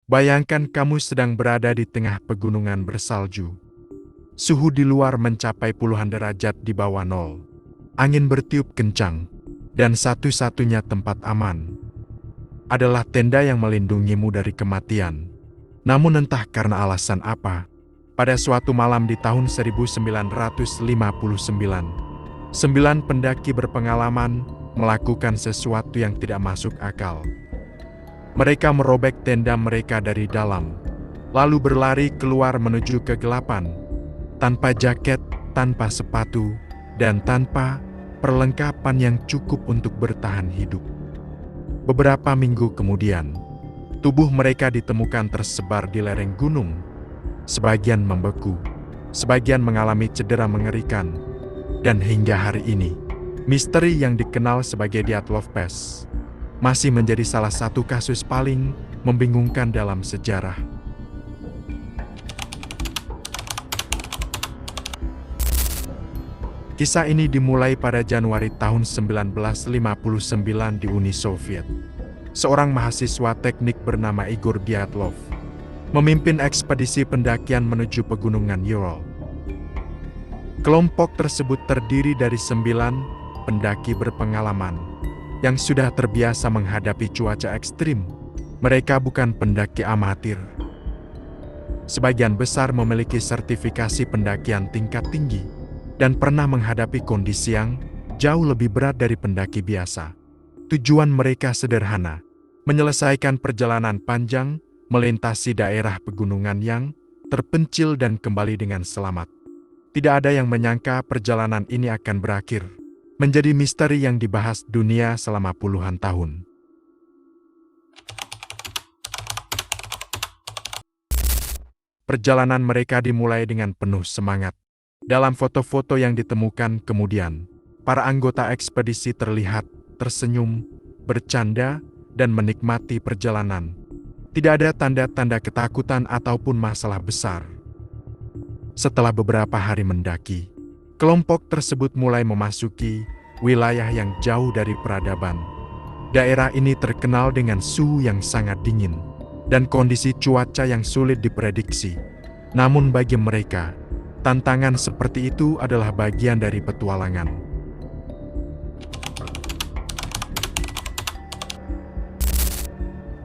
Bayangkan kamu sedang berada di tengah pegunungan bersalju. Suhu di luar mencapai puluhan derajat di bawah nol. Angin bertiup kencang, dan satu-satunya tempat aman adalah tenda yang melindungimu dari kematian. Namun entah karena alasan apa, pada suatu malam di tahun 1959, 9 pendaki berpengalaman melakukan sesuatu yang tidak masuk akal. Mereka merobek tenda mereka dari dalam, lalu berlari keluar menuju kegelapan, tanpa jaket, tanpa sepatu, dan tanpa perlengkapan yang cukup untuk bertahan hidup. Beberapa minggu kemudian, tubuh mereka ditemukan tersebar di lereng gunung. Sebagian membeku, sebagian mengalami cedera mengerikan, dan hingga hari ini, misteri yang dikenal sebagai Dyatlov Pass masih menjadi salah satu kasus paling membingungkan dalam sejarah. Kisah ini dimulai pada Januari tahun 1959 di Uni Soviet. Seorang mahasiswa teknik bernama Igor Dyatlov memimpin ekspedisi pendakian menuju pegunungan Ural. Kelompok tersebut terdiri dari 9 pendaki berpengalaman yang sudah terbiasa menghadapi cuaca ekstrim. Mereka bukan pendaki amatir. Sebagian besar memiliki sertifikasi pendakian tingkat tinggi dan pernah menghadapi kondisi yang jauh lebih berat dari pendaki biasa. Tujuan mereka sederhana, menyelesaikan perjalanan panjang, melintasi daerah pegunungan yang terpencil dan kembali dengan selamat. Tidak ada yang menyangka perjalanan ini akan berakhir, menjadi misteri yang dibahas dunia selama puluhan tahun. Perjalanan mereka dimulai dengan penuh semangat. Dalam foto-foto yang ditemukan kemudian, para anggota ekspedisi terlihat tersenyum, bercanda, dan menikmati perjalanan. Tidak ada tanda-tanda ketakutan ataupun masalah besar. Setelah beberapa hari mendaki, kelompok tersebut mulai memasuki wilayah yang jauh dari peradaban. Daerah ini terkenal dengan suhu yang sangat dingin dan kondisi cuaca yang sulit diprediksi. Namun bagi mereka, tantangan seperti itu adalah bagian dari petualangan.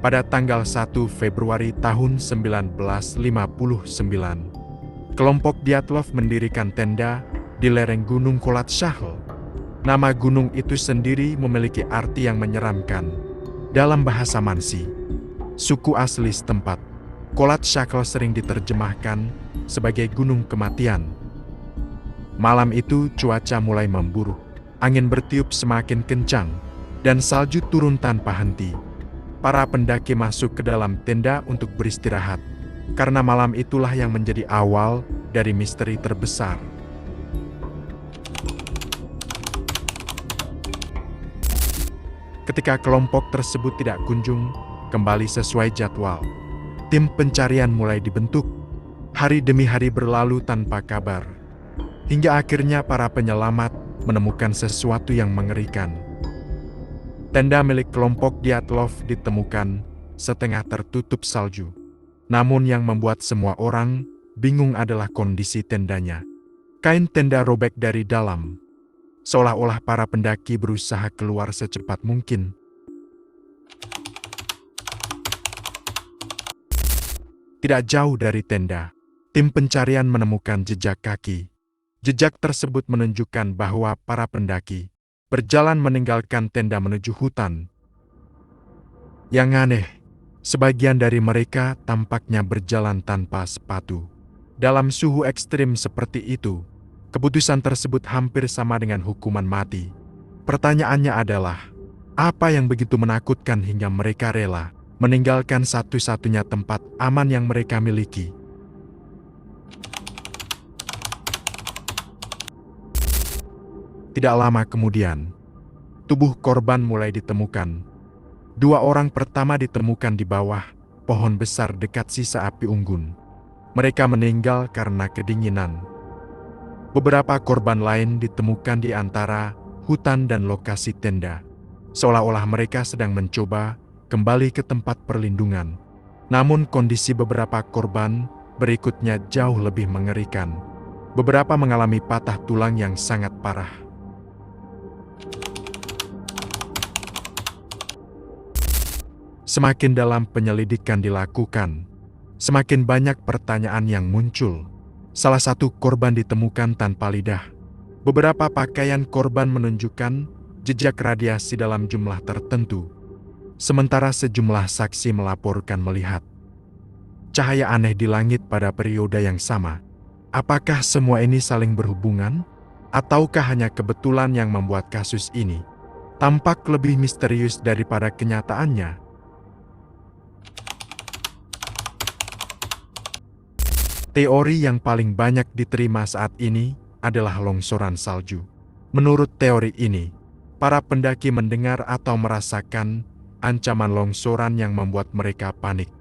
Pada tanggal 1 Februari tahun 1959, kelompok Dyatlov mendirikan tenda di lereng Gunung Kolatsyakhl. Nama gunung itu sendiri memiliki arti yang menyeramkan. Dalam bahasa Mansi, suku asli setempat, Kolatsyakhl sering diterjemahkan sebagai gunung kematian. Malam itu cuaca mulai memburuk, angin bertiup semakin kencang, dan salju turun tanpa henti. Para pendaki masuk ke dalam tenda untuk beristirahat, karena malam itulah yang menjadi awal dari misteri terbesar. Ketika kelompok tersebut tidak kunjung kembali sesuai jadwal, tim pencarian mulai dibentuk. Hari demi hari berlalu tanpa kabar, hingga akhirnya para penyelamat menemukan sesuatu yang mengerikan. Tenda milik kelompok Dyatlov ditemukan setengah tertutup salju. Namun yang membuat semua orang bingung adalah kondisi tendanya. Kain tenda robek dari dalam, seolah-olah para pendaki berusaha keluar secepat mungkin. Tidak jauh dari tenda, tim pencarian menemukan jejak kaki. Jejak tersebut menunjukkan bahwa para pendaki berjalan meninggalkan tenda menuju hutan. Yang aneh, sebagian dari mereka tampaknya berjalan tanpa sepatu. Dalam suhu ekstrim seperti itu, keputusan tersebut hampir sama dengan hukuman mati. Pertanyaannya adalah, apa yang begitu menakutkan hingga mereka rela meninggalkan satu-satunya tempat aman yang mereka miliki? Tidak lama kemudian, tubuh korban mulai ditemukan. 2 orang pertama ditemukan di bawah pohon besar dekat sisa api unggun. Mereka meninggal karena kedinginan. Beberapa korban lain ditemukan di antara hutan dan lokasi tenda, seolah-olah mereka sedang mencoba kembali ke tempat perlindungan. Namun kondisi beberapa korban berikutnya jauh lebih mengerikan. Beberapa mengalami patah tulang yang sangat parah. Semakin dalam penyelidikan dilakukan, semakin banyak pertanyaan yang muncul. Salah satu korban ditemukan tanpa lidah. Beberapa pakaian korban menunjukkan jejak radiasi dalam jumlah tertentu. Sementara sejumlah saksi melaporkan melihat cahaya aneh di langit pada periode yang sama. Apakah semua ini saling berhubungan? Ataukah hanya kebetulan yang membuat kasus ini tampak lebih misterius daripada kenyataannya? Teori yang paling banyak diterima saat ini adalah longsoran salju. Menurut teori ini, para pendaki mendengar atau merasakan ancaman longsoran yang membuat mereka panik.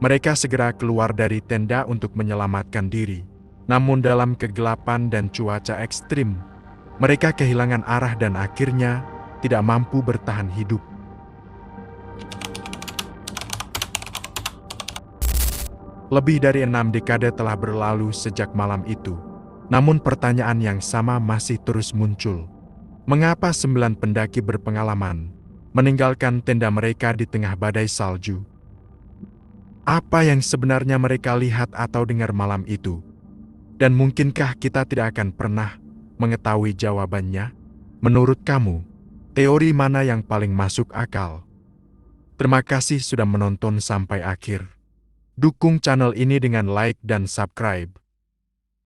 Mereka segera keluar dari tenda untuk menyelamatkan diri. Namun dalam kegelapan dan cuaca ekstrim, mereka kehilangan arah dan akhirnya tidak mampu bertahan hidup. Lebih dari 6 dekade telah berlalu sejak malam itu. Namun pertanyaan yang sama masih terus muncul. Mengapa 9 pendaki berpengalaman meninggalkan tenda mereka di tengah badai salju? Apa yang sebenarnya mereka lihat atau dengar malam itu? Dan mungkinkah kita tidak akan pernah mengetahui jawabannya? Menurut kamu, teori mana yang paling masuk akal? Terima kasih sudah menonton sampai akhir. Dukung channel ini dengan like dan subscribe.